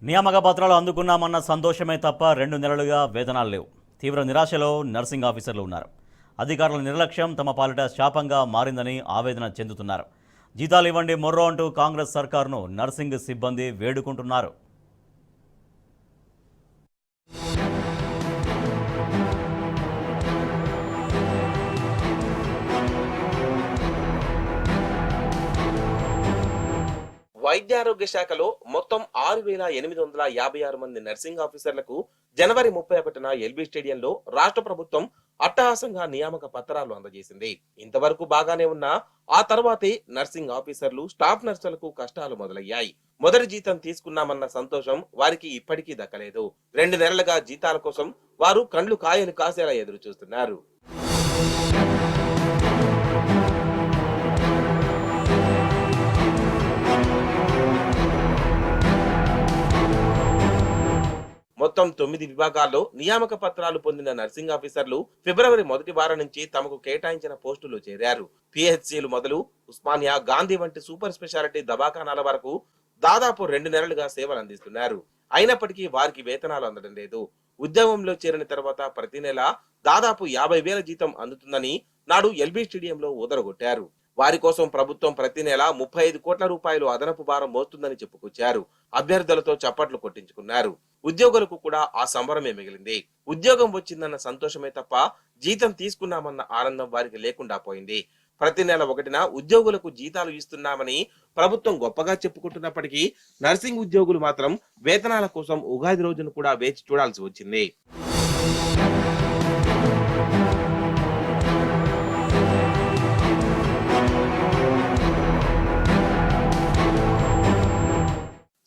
నియామక పత్రాలు అందుకున్నామన్న సంతోషమే తప్ప 2 నెలలుగా వేతనాలు లేవు. తీవ్ర నిరాశలో నర్సింగ్ ఆఫీసర్లు ఉన్నారు. అధికారుల నిర్లక్ష్యం తమ పాలిట శాపంగా మారిందని ఆవేదన చెందుతున్నారు. జీతాలు ఇవ్వండి మొర్రో అంటూ కాంగ్రెస్ సర్కారును నర్సింగ్ సిబ్బంది వేడుకుంటున్నారు. వైద్యారోగ్య శాఖలో మొత్తం 6,856 మంది నర్సింగ్ ఆఫీసర్లకు జనవరి 31న ఎల్బీ స్టేడియంలో రాష్ట్ర ప్రభుత్వం అట్టహాసంగా నియామక పత్రాలు అందజేసింది. ఇంతవరకు బాగానే ఉన్నా ఆ తర్వాతే నర్సింగ్ ఆఫీసర్లు, స్టాఫ్ నర్సులకు కష్టాలు మొదలయ్యాయి. మొదటి జీతం తీసుకున్నామన్న సంతోషం వారికి ఇప్పటికీ దక్కలేదు. 2 నెలలుగా జీతాల కోసం వారు కండ్లు కాయలు కాసేలా ఎదురు చూస్తున్నారు. మొత్తం 9 విభాగాల్లో నియామక పత్రాలు పొందిన నర్సింగ్ ఆఫీసర్లు ఫిబ్రవరి మొదటి వారం నుంచి తమకు కేటాయించిన పోస్టులు చేరారు. పిహెచ్సిలు మొదలు ఉస్మానియా, గాంధీ వంటి సూపర్ స్పెషాలిటీ దవాఖానాల వరకు దాదాపు 2 నెలలుగా సేవలు అందిస్తున్నారు. అయినప్పటికీ వారికి వేతనాలు అందడం లేదు. ఉద్యోగంలో చేరిన తర్వాత ప్రతి నెల దాదాపు 50,000 జీతం అందుతుందని నాడు ఎల్బీ స్టేడియంలో ఊదరగొట్టారు. వారి కోసం ప్రభుత్వం ప్రతి నెల 35 కోట్ల రూపాయలు అదనపు భారం మోస్తుందని చెప్పుకొచ్చారు. అభ్యర్థులతో చప్పట్లు కొట్టించుకున్నారు. ఉద్యోగులకు కూడా ఆ సంబరమే మిగిలింది. ఉద్యోగం వచ్చిందన్న సంతోషమే తప్ప జీతం తీసుకున్నామన్న ఆనందం వారికి లేకుండా పోయింది. ప్రతి నెల 1న ఉద్యోగులకు జీతాలు ఇస్తున్నామని ప్రభుత్వం గొప్పగా చెప్పుకుంటున్నప్పటికీ నర్సింగ్ ఉద్యోగులు మాత్రం వేతనాల కోసం ఉగాది రోజును కూడా వేచి చూడాల్సి వచ్చింది.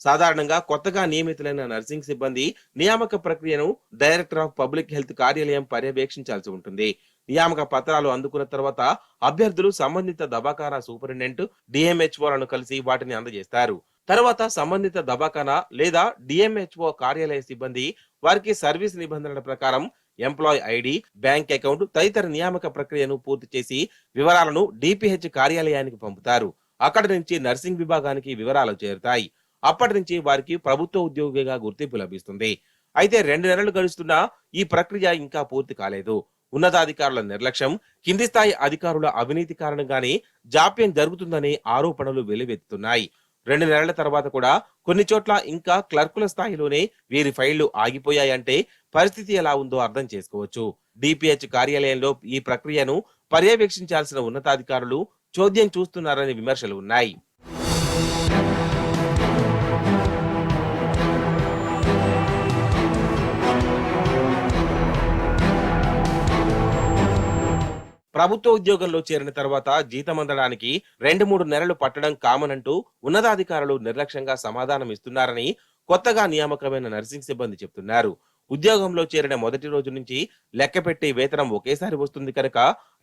సాధారణంగా కొత్తగా నియమితులైన నర్సింగ్ సిబ్బంది నియామక ప్రక్రియను డైరెక్టర్ ఆఫ్ పబ్లిక్ హెల్త్ కార్యాలయం పర్యవేక్షించాల్సి ఉంటుంది. నియామక పత్రాలు అందుకున్న తర్వాత అభ్యర్థులు సంబంధిత దవాఖానా సూపరింటెండెంట్, డిఎంహెచ్ఓలను కలిసి వాటిని అందజేస్తారు. తర్వాత సంబంధిత దవాఖానా లేదా డిఎంహెచ్ఓ కార్యాలయ సిబ్బంది వారికి సర్వీస్ నిబంధనల ప్రకారం ఎంప్లాయ్ ఐడి, బ్యాంక్ అకౌంట్ తదితర నియామక ప్రక్రియను పూర్తి చేసి వివరాలను డిపిహెచ్ కార్యాలయానికి పంపుతారు. అక్కడి నుంచి నర్సింగ్ విభాగానికి వివరాలు చేరుతాయి. అప్పటి నుంచి వారికి ప్రభుత్వ ఉద్యోగిగా గుర్తింపు లభిస్తుంది. అయితే 2 నెలలు గడుస్తున్నా ఈ ప్రక్రియ ఇంకా పూర్తి కాలేదు. ఉన్నతాధికారుల నిర్లక్ష్యం, కింది స్థాయి అధికారుల అవినీతి కారణంగానే జాప్యం జరుగుతుందనే ఆరోపణలు వెల్లువెత్తుతున్నాయి. 2 నెలల తర్వాత కూడా కొన్ని చోట్ల ఇంకా క్లర్కుల స్థాయిలోనే వీరి ఫైళ్లు ఆగిపోయాయంటే పరిస్థితి ఎలా ఉందో అర్థం చేసుకోవచ్చు. డిపిహెచ్ కార్యాలయంలో ఈ ప్రక్రియను పర్యవేక్షించాల్సిన ఉన్నతాధికారులు చోద్యం చూస్తున్నారనే విమర్శలు ఉన్నాయి. ప్రభుత్వ ఉద్యోగంలో చేరిన తర్వాత జీతం అందడానికి 2-3 నెలలు పట్టడం కామన్ అంటూ ఉన్నతాధికారులు నిర్లక్ష్యంగా సమాధానం ఇస్తున్నారని కొత్తగా నియామకమైన నర్సింగ్ సిబ్బంది చెప్తున్నారు. ఉద్యోగంలో చేరిన మొదటి రోజు నుంచి లెక్కపెట్టి వేతనం ఒకేసారి వస్తుంది కనుక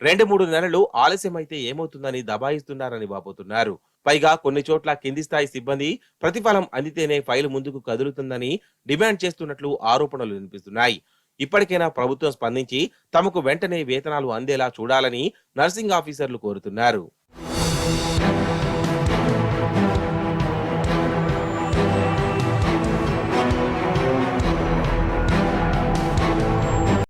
2-3 నెలలు ఆలస్యమైతే ఏమవుతుందని దబాయిస్తున్నారని వాపోతున్నారు. పైగా కొన్ని చోట్ల కింది స్థాయి సిబ్బంది ప్రతిఫలం అందితేనే ఫైలు ముందుకు కదులుతుందని డిమాండ్ చేస్తున్నట్లు ఆరోపణలు వినిపిస్తున్నాయి. ఇప్పటికైనా ప్రభుత్వం స్పందించి తమకు వెంటనే వేతనాలు అందేలా చూడాలని నర్సింగ్ ఆఫీసర్లు కోరుతున్నారు.